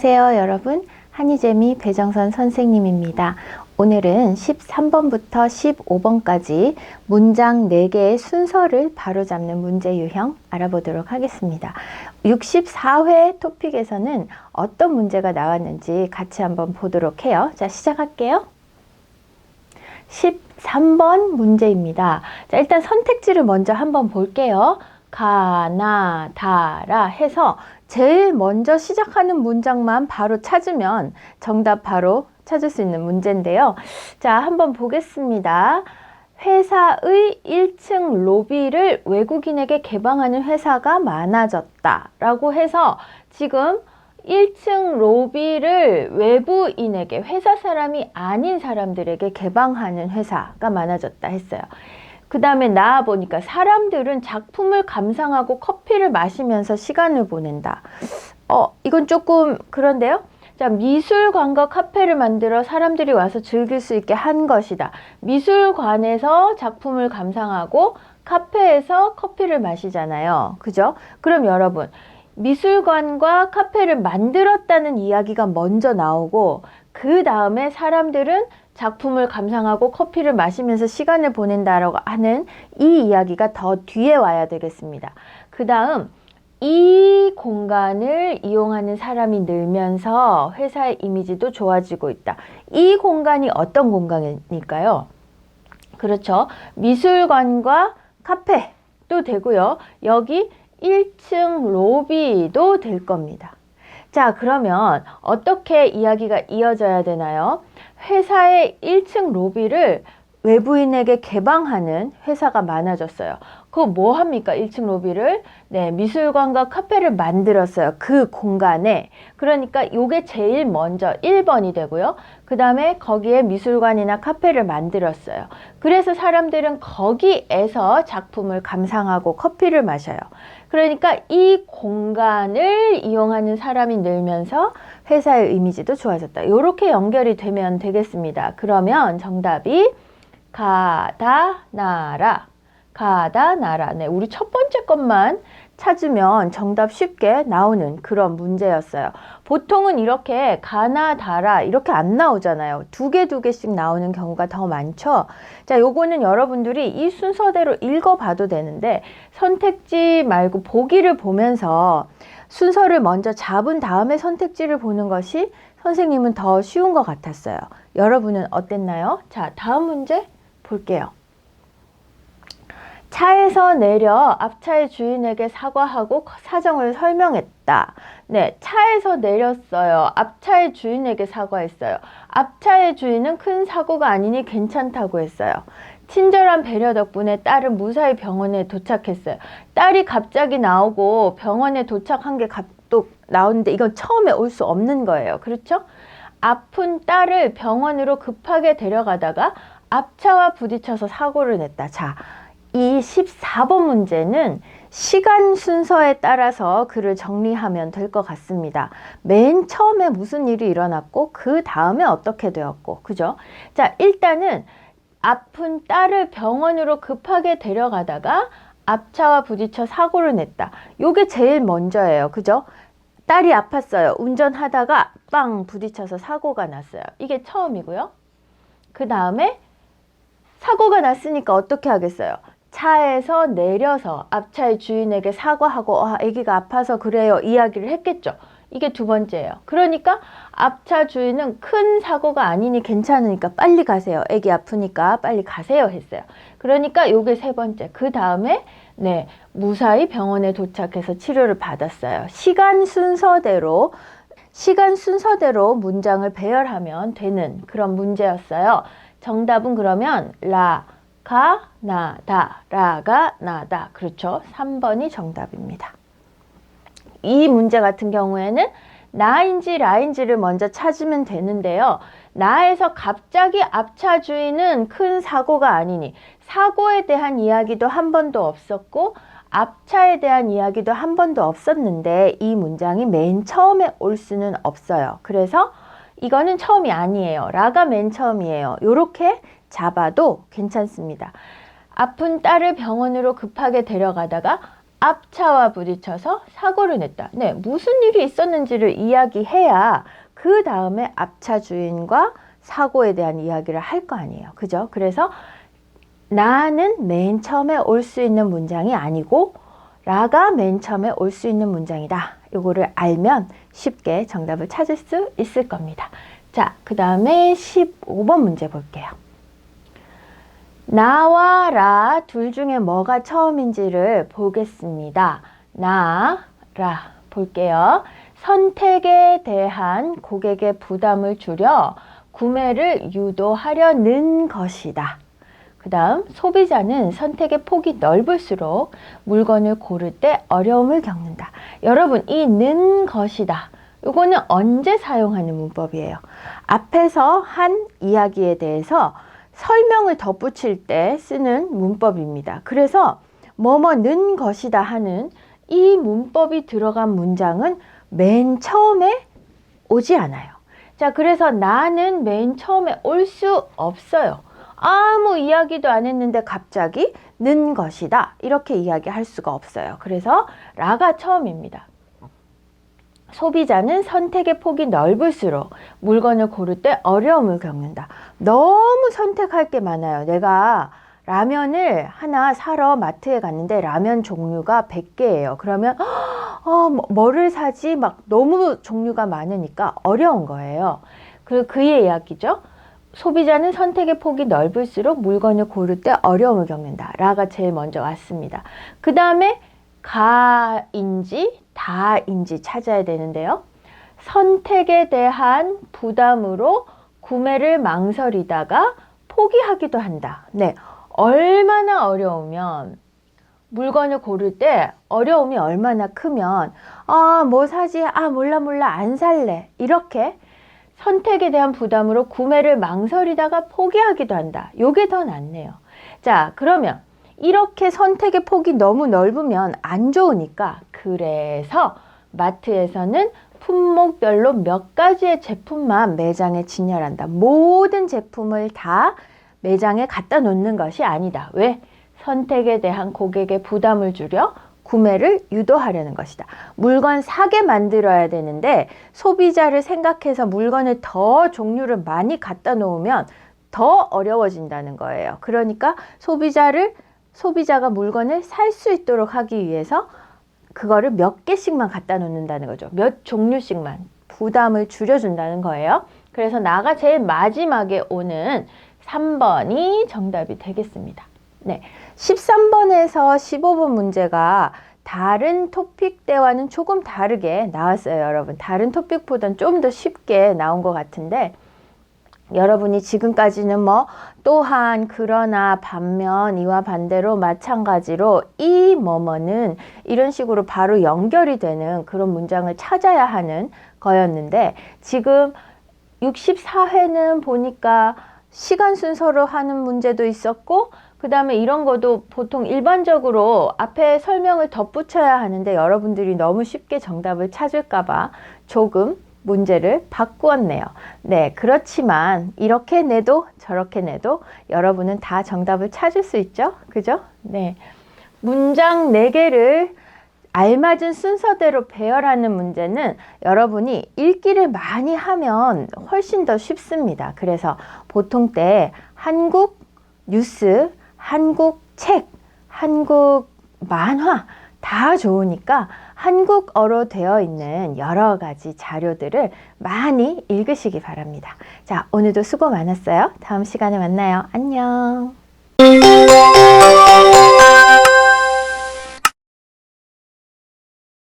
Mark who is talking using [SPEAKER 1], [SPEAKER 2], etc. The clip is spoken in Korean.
[SPEAKER 1] 안녕하세요 여러분, 한이재미 배정선 선생님입니다. 오늘은 13번부터 15번까지 문장 4개의 순서를 바로잡는 문제 유형 알아보도록 하겠습니다. 64회 토픽에서는 어떤 문제가 나왔는지 같이 한번 보도록 해요. 자, 시작할게요. 13번 문제입니다. 자, 일단 선택지를 먼저 한번 볼게요. 가나 다라 해서 제일 먼저 시작하는 문장만 바로 찾으면 정답 바로 찾을 수 있는 문제인데요. 자, 한번 보겠습니다. 회사의 1층 로비를 외국인에게 개방하는 회사가 많아졌다 라고 해서 지금 1층 로비를 외부인에게, 회사 사람이 아닌 사람들에게 개방하는 회사가 많아졌다 했어요. 그 다음에 나와 보니까 사람들은 작품을 감상하고 커피를 마시면서 시간을 보낸다. 이건 조금 그런데요. 자, 미술관과 카페를 만들어 사람들이 와서 즐길 수 있게 한 것이다. 미술관에서 작품을 감상하고 카페에서 커피를 마시잖아요. 그죠? 그럼 여러분, 미술관과 카페를 만들었다는 이야기가 먼저 나오고 그 다음에 사람들은 작품을 감상하고 커피를 마시면서 시간을 보낸다라고 하는 이 이야기가 더 뒤에 와야 되겠습니다. 그 다음 이 공간을 이용하는 사람이 늘면서 회사의 이미지도 좋아지고 있다. 이 공간이 어떤 공간일까요? 그렇죠. 미술관과 카페도 되고요. 여기 1층 로비도 될 겁니다. 자, 그러면 어떻게 이야기가 이어져야 되나요? 회사의 1층 로비를 외부인에게 개방하는 회사가 많아졌어요. 그거 뭐 합니까? 1층 로비를? 네, 미술관과 카페를 만들었어요. 그 공간에. 그러니까 요게 제일 먼저 1번이 되고요. 그 다음에 거기에 미술관이나 카페를 만들었어요. 그래서 사람들은 거기에서 작품을 감상하고 커피를 마셔요. 그러니까 이 공간을 이용하는 사람이 늘면서 회사의 이미지도 좋아졌다. 이렇게 연결이 되면 되겠습니다. 그러면 정답이 가다 나라, 가다 나라. 네, 우리 첫 번째 것만 찾으면 정답 쉽게 나오는 그런 문제였어요. 보통은 이렇게 가나 다라 이렇게 안 나오잖아요. 두 개씩 나오는 경우가 더 많죠. 자, 요거는 여러분들이 이 순서대로 읽어봐도 되는데 선택지 말고 보기를 보면서 순서를 먼저 잡은 다음에 선택지를 보는 것이 선생님은 더 쉬운 것 같았어요. 여러분은 어땠나요? 자, 다음 문제 볼게요. 차에서 내려 앞차의 주인에게 사과하고 사정을 설명했다. 네, 차에서 내렸어요. 앞차의 주인에게 사과했어요. 앞차의 주인은 큰 사고가 아니니 괜찮다고 했어요. 친절한 배려 덕분에 딸은 무사히 병원에 도착했어요. 딸이 갑자기 나오고 병원에 도착한 게 또 나오는데 이건 처음에 올 수 없는 거예요. 그렇죠? 아픈 딸을 병원으로 급하게 데려가다가 앞차와 부딪혀서 사고를 냈다. 자, 이 14번 문제는 시간 순서에 따라서 글을 정리하면 될 것 같습니다. 맨 처음에 무슨 일이 일어났고 그 다음에 어떻게 되었고, 그죠? 자, 일단은 아픈 딸을 병원으로 급하게 데려가다가 앞차와 부딪혀 사고를 냈다. 요게 제일 먼저예요. 그죠? 딸이 아팠어요. 운전하다가 빵 부딪혀서 사고가 났어요. 이게 처음이고요. 그 다음에 사고가 났으니까 어떻게 하겠어요? 차에서 내려서 앞차의 주인에게 사과하고 아기가 아파서 그래요 이야기를 했겠죠. 이게 두 번째예요. 그러니까 앞차 주인은 큰 사고가 아니니 괜찮으니까 빨리 가세요. 아기 아프니까 빨리 가세요 했어요. 그러니까 요게 세 번째. 그 다음에 네, 무사히 병원에 도착해서 치료를 받았어요. 시간 순서대로 문장을 배열하면 되는 그런 문제였어요. 정답은 그러면 라가 나다, 라가 나다. 그렇죠? 3번이 정답입니다. 이 문제 같은 경우에는 나인지 라인지를 먼저 찾으면 되는데요. 나에서 갑자기 앞차 주인은 큰 사고가 아니니 사고에 대한 이야기도 한 번도 없었고 앞차에 대한 이야기도 한 번도 없었는데 이 문장이 맨 처음에 올 수는 없어요. 그래서 이거는 처음이 아니에요. 라가 맨 처음이에요. 요렇게 잡아도 괜찮습니다. 아픈 딸을 병원으로 급하게 데려가다가 앞차와 부딪혀서 사고를 냈다. 네, 무슨 일이 있었는지를 이야기해야 그 다음에 앞차 주인과 사고에 대한 이야기를 할 거 아니에요. 그죠? 그래서 나는 맨 처음에 올 수 있는 문장이 아니고 라가 맨 처음에 올 수 있는 문장이다. 요거를 알면 쉽게 정답을 찾을 수 있을 겁니다. 자, 그 다음에 15번 문제 볼게요. 나와 라 둘 중에 뭐가 처음인지를 보겠습니다. 나, 라 볼게요. 선택에 대한 고객의 부담을 줄여 구매를 유도하려는 것이다. 그 다음 소비자는 선택의 폭이 넓을수록 물건을 고를 때 어려움을 겪는다. 여러분, 이 는 것이다. 이거는 언제 사용하는 문법이에요? 앞에서 한 이야기에 대해서 설명을 덧붙일 때 쓰는 문법입니다. 그래서 뭐뭐는 것이다 하는 이 문법이 들어간 문장은 맨 처음에 오지 않아요. 자, 그래서 나는 맨 처음에 올 수 없어요. 아무 이야기도 안 했는데 갑자기 는 것이다 이렇게 이야기할 수가 없어요. 그래서 라가 처음입니다. 소비자는 선택의 폭이 넓을수록 물건을 고를 때 어려움을 겪는다. 너무 선택할 게 많아요. 내가 라면을 하나 사러 마트에 갔는데 라면 종류가 100개예요. 그러면 뭐를 사지? 막 너무 종류가 많으니까 어려운 거예요. 그의 이야기죠. 소비자는 선택의 폭이 넓을수록 물건을 고를 때 어려움을 겪는다. 라가 제일 먼저 왔습니다. 그 다음에 가인지 다인지 찾아야 되는데요. 선택에 대한 부담으로 구매를 망설이다가 포기하기도 한다. 네, 얼마나 어려우면 물건을 고를 때 어려움이 얼마나 크면 뭐 사지? 몰라 안 살래. 이렇게 선택에 대한 부담으로 구매를 망설이다가 포기하기도 한다. 요게 더 낫네요. 자, 그러면 이렇게 선택의 폭이 너무 넓으면 안 좋으니까 그래서 마트에서는 품목별로 몇 가지의 제품만 매장에 진열한다. 모든 제품을 다 매장에 갖다 놓는 것이 아니다. 왜? 선택에 대한 고객의 부담을 줄여 구매를 유도하려는 것이다. 물건 사게 만들어야 되는데 소비자를 생각해서 물건을 더 종류를 많이 갖다 놓으면 더 어려워진다는 거예요. 그러니까 소비자가 물건을 살 수 있도록 하기 위해서 그거를 몇 개씩만 갖다 놓는다는 거죠. 몇 종류씩만 부담을 줄여준다는 거예요. 그래서 나가 제일 마지막에 오는 3번이 정답이 되겠습니다. 네, 13번에서 15번 문제가 다른 토픽 때와는 조금 다르게 나왔어요, 여러분. 다른 토픽보다는 좀 더 쉽게 나온 것 같은데 여러분이 지금까지는 또한, 그러나, 반면, 이와 반대로, 마찬가지로, 이 뭐뭐는 이런 식으로 바로 연결이 되는 그런 문장을 찾아야 하는 거였는데 지금 64회는 보니까 시간 순서로 하는 문제도 있었고 그 다음에 이런 것도 보통 일반적으로 앞에 설명을 덧붙여야 하는데 여러분들이 너무 쉽게 정답을 찾을까봐 조금 문제를 바꾸었네요. 네, 그렇지만 이렇게 내도 저렇게 내도 여러분은 다 정답을 찾을 수 있죠? 그죠? 네, 문장 4개를 알맞은 순서대로 배열하는 문제는 여러분이 읽기를 많이 하면 훨씬 더 쉽습니다. 그래서 보통 때 한국 뉴스, 한국 책, 한국 만화 다 좋으니까 한국어로 되어 있는 여러 가지 자료들을 많이 읽으시기 바랍니다. 자, 오늘도 수고 많았어요. 다음 시간에 만나요. 안녕.